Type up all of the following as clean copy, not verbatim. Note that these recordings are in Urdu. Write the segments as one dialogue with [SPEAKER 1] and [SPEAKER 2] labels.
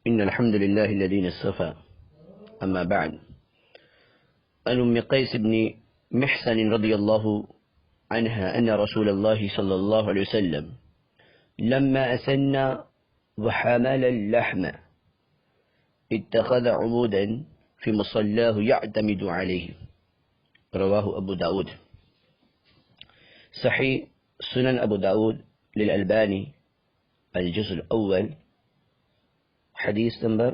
[SPEAKER 1] إن الحمد لله الذي اصطفى. أما بعد، عن أم قيس بن محسن رضي الله عنها أن رسول الله صلى الله عليه وسلم لما أسن وحمل اللحم اتخذ عمودا في مصلاه يعتمد عليه. رواه أبو داود. صحيح سنن أبو داود للألباني الجزء الأول حدیث نمبر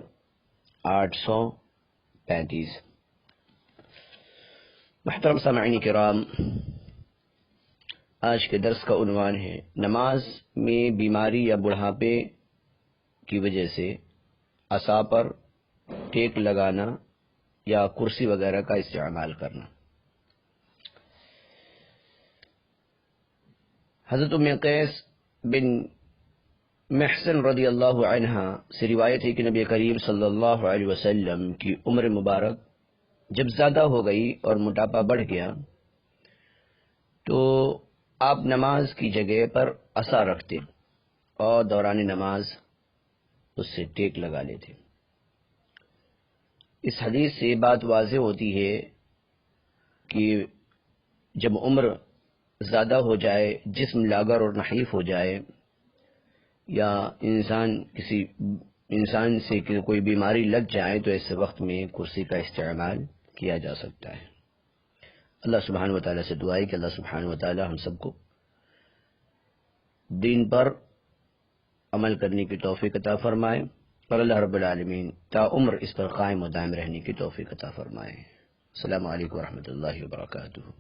[SPEAKER 1] 835۔ محترم سامعین کرام، آج کے درس کا عنوان ہے نماز میں بیماری یا بڑھاپے کی وجہ سے عصا پر ٹیک لگانا یا کرسی وغیرہ کا استعمال کرنا۔ حضرت ام قیس بن محسن رضی اللہ عنہ سے روایت ہے کہ نبی کریم صلی اللہ علیہ وسلم کی عمر مبارک جب زیادہ ہو گئی اور موٹاپا بڑھ گیا تو آپ نماز کی جگہ پر عصا رکھتے اور دوران نماز اس سے ٹیک لگا لیتے۔ اس حدیث سے بات واضح ہوتی ہے کہ جب عمر زیادہ ہو جائے، جسم لاغر اور نحیف ہو جائے، یا انسان سے کوئی بیماری لگ جائے تو ایسے وقت میں کرسی کا استعمال کیا جا سکتا ہے۔ اللہ سبحانہ و تعالیٰ سے دعا ہے کہ اللہ سبحانہ و تعالیٰ ہم سب کو دین پر عمل کرنے کی توفیق عطا فرمائے اور اللہ رب العالمین تا عمر اس پر قائم و دائم رہنے کی توفیق عطا فرمائے۔ السلام علیکم ورحمۃ اللہ وبرکاتہ۔